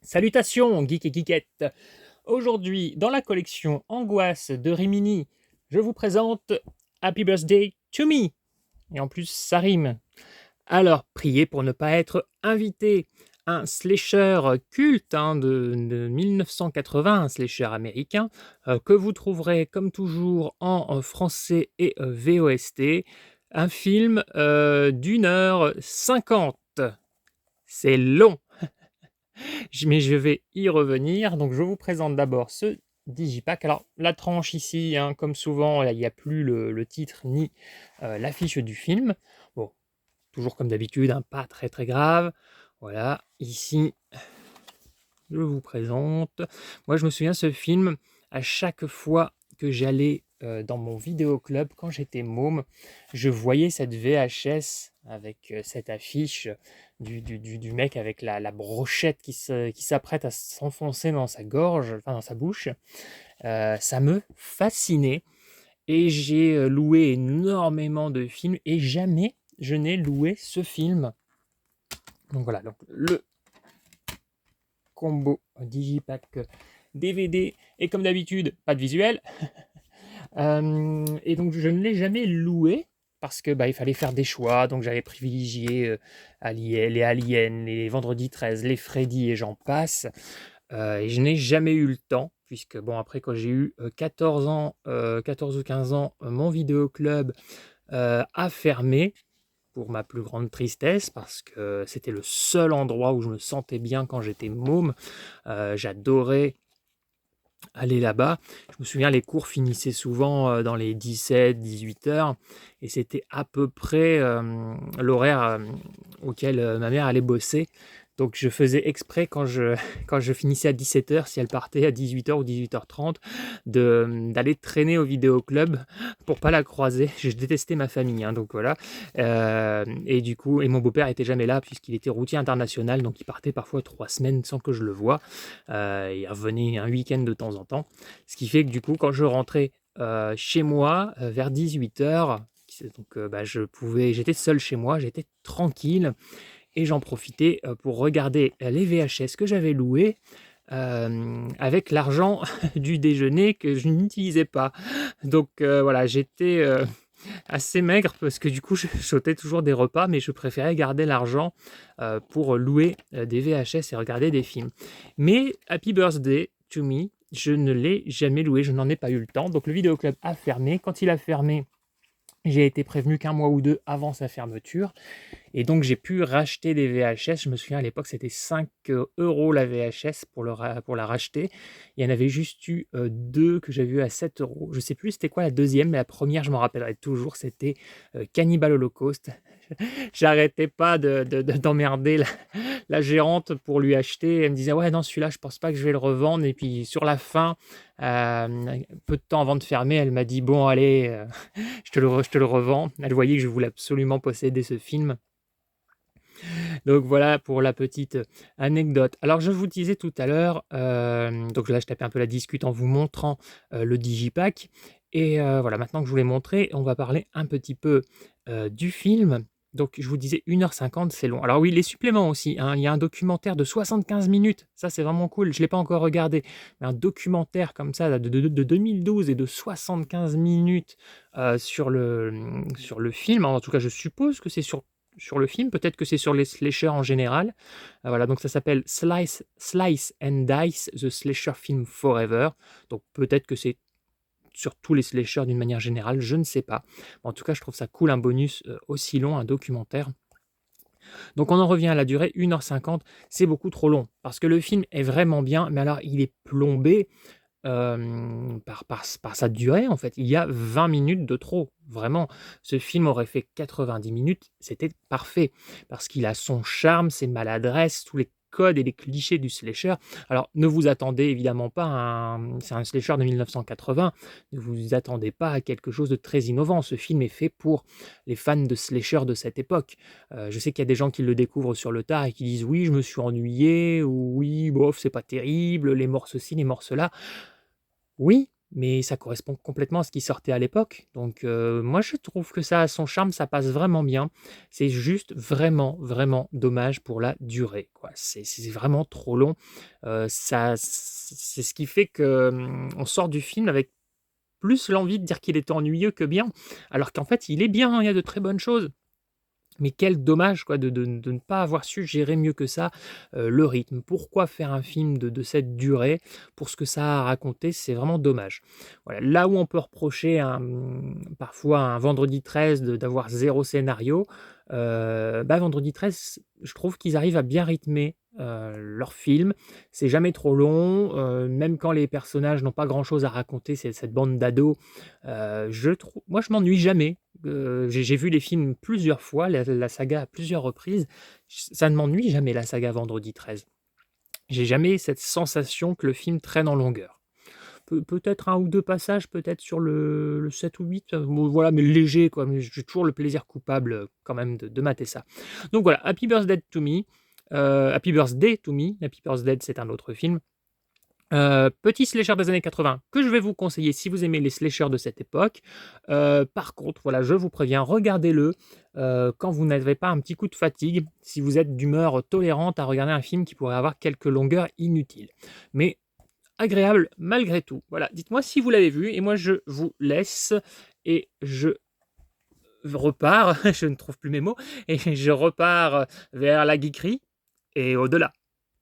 Salutations, geeks et geekettes! Aujourd'hui, dans la collection Angoisse de Rimini, je vous présente Happy Birthday to Me. Et en plus, ça rime. Alors, priez pour ne pas être invité. Un slasher culte de 1980, un slasher américain, que vous trouverez comme toujours en français et VOST. Un film d'1h50. C'est long. Mais je vais y revenir. Donc, je vous présente d'abord ce digipack. Alors, la tranche ici, comme souvent, il n'y a plus le titre ni l'affiche du film. Bon, toujours comme d'habitude, pas très très grave. Voilà, ici, je vous présente. Moi, je me souviens, ce film, à chaque fois que j'allais dans mon vidéoclub, quand j'étais môme, je voyais cette VHS avec cette affiche du mec avec la brochette qui s'apprête à s'enfoncer dans sa gorge, enfin dans sa bouche. Ça me fascinait et j'ai loué énormément de films et jamais je n'ai loué ce film. Donc voilà, donc le combo digipack DVD et comme d'habitude, pas de visuel. Et donc je ne l'ai jamais loué parce que il fallait faire des choix, donc j'avais privilégié les Aliens, les Vendredi 13, les Freddy et j'en passe. Et je n'ai jamais eu le temps, puisque bon après quand j'ai eu 14 ans, 14 ou 15 ans, mon vidéoclub a fermé, pour ma plus grande tristesse, parce que c'était le seul endroit où je me sentais bien quand j'étais môme. J'adorais aller là-bas. Je me souviens, les cours finissaient souvent dans les 17-18 heures et c'était à peu près l'horaire auquel ma mère allait bosser. Donc je faisais exprès quand je finissais à 17 heures, si elle partait à 18 heures ou 18h30, d'aller traîner au vidéoclub pour pas la croiser. Je détestais ma famille, donc voilà. Et du coup, et mon beau-père était jamais là puisqu'il était routier international, donc il partait parfois 3 semaines sans que je le voie. Il revenait un week-end de temps en temps. Ce qui fait que du coup, quand je rentrais chez moi vers 18 heures, donc j'étais seul chez moi, j'étais tranquille et j'en profitais pour regarder les VHS que j'avais loués avec l'argent du déjeuner que je n'utilisais pas. Donc voilà, j'étais assez maigre parce que du coup je sautais toujours des repas, mais je préférais garder l'argent pour louer des VHS et regarder des films. Mais Happy Birthday to Me, je ne l'ai jamais loué, je n'en ai pas eu le temps. Donc le vidéoclub a fermé. Quand il a fermé, j'ai été prévenu qu'un mois ou deux avant sa fermeture. Et donc j'ai pu racheter des VHS. Je me souviens à l'époque, c'était 5 € la VHS pour la racheter. Il y en avait juste eu deux que j'avais eu à 7 €. Je sais plus c'était quoi la deuxième, mais la première, je m'en rappellerai toujours, c'était Cannibal Holocaust. J'arrêtais pas d'emmerder la gérante pour lui acheter. Elle me disait ouais non, celui-là je pense pas que je vais le revendre. Et puis sur la fin, peu de temps avant de fermer, elle m'a dit bon allez, je te le revends. Elle voyait que je voulais absolument posséder ce film. Donc voilà pour la petite anecdote. Alors je vous disais tout à l'heure, donc là je tapais un peu la discute en vous montrant le digipack. Et voilà, maintenant que je vous l'ai montré, on va parler un petit peu du film. Donc je vous disais 1h50, c'est long. Alors oui, les suppléments aussi, il y a un documentaire de 75 minutes, ça c'est vraiment cool, je ne l'ai pas encore regardé, mais un documentaire comme ça là, de 2012 et de 75 minutes sur le film. En tout cas, je suppose que c'est sur le film, peut-être que c'est sur les slashers en général. Voilà, donc ça s'appelle Slice and Dice, The Slasher Film Forever. Donc peut-être que c'est sur tous les slashers d'une manière générale, je ne sais pas. En tout cas, je trouve ça cool, un bonus aussi long, un documentaire. Donc on en revient à la durée, 1h50, c'est beaucoup trop long, parce que le film est vraiment bien, mais alors il est plombé par sa durée, en fait. Il y a 20 minutes de trop, vraiment. Ce film aurait fait 90 minutes, c'était parfait, parce qu'il a son charme, ses maladresses, tous les codes et les clichés du slasher. Alors, ne vous attendez évidemment pas à c'est un slasher de 1980, ne vous attendez pas à quelque chose de très innovant. Ce film est fait pour les fans de slasher de cette époque. Je sais qu'il y a des gens qui le découvrent sur le tard et qui disent: «Oui, je me suis ennuyé» ou «Oui, bof, c'est pas terrible, les morts ceci, les morts cela». Oui, mais ça correspond complètement à ce qui sortait à l'époque. Donc, moi je trouve que ça a son charme, ça passe vraiment bien. C'est juste vraiment, vraiment dommage pour la durée, quoi. C'est vraiment trop long. Ça c'est ce qui fait que, on sort du film avec plus l'envie de dire qu'il était ennuyeux que bien, alors qu'en fait il est bien, hein, il y a de très bonnes choses. Mais quel dommage quoi de ne pas avoir su gérer mieux que ça, le rythme. Pourquoi faire un film de cette durée pour ce que ça a à raconter? C'est vraiment dommage. Voilà, là où on peut reprocher parfois à un Vendredi 13 d'avoir zéro scénario, Vendredi 13, je trouve qu'ils arrivent à bien rythmer, leur film. C'est jamais trop long, même quand les personnages n'ont pas grand-chose à raconter, c'est cette bande d'ados, moi je m'ennuie jamais. J'ai vu les films plusieurs fois, la saga à plusieurs reprises. Ça ne m'ennuie jamais la saga Vendredi 13. J'ai jamais cette sensation que le film traîne en longueur. Peut-être un ou 2 passages, peut-être sur le 7 ou 8, bon voilà, mais léger quoi, mais j'ai toujours le plaisir coupable, quand même de mater ça. Donc voilà, Happy Birthday to Me, Happy Birthday c'est un autre film. Petit slasher des années 80 que je vais vous conseiller si vous aimez les slashers de cette époque. Par contre, voilà, je vous préviens, regardez-le, quand vous n'avez pas un petit coup de fatigue, si vous êtes d'humeur tolérante à regarder un film qui pourrait avoir quelques longueurs inutiles. Mais agréable malgré tout. Voilà, dites-moi si vous l'avez vu et moi je vous laisse et je repars, je ne trouve plus mes mots et je repars vers la geekerie et au-delà.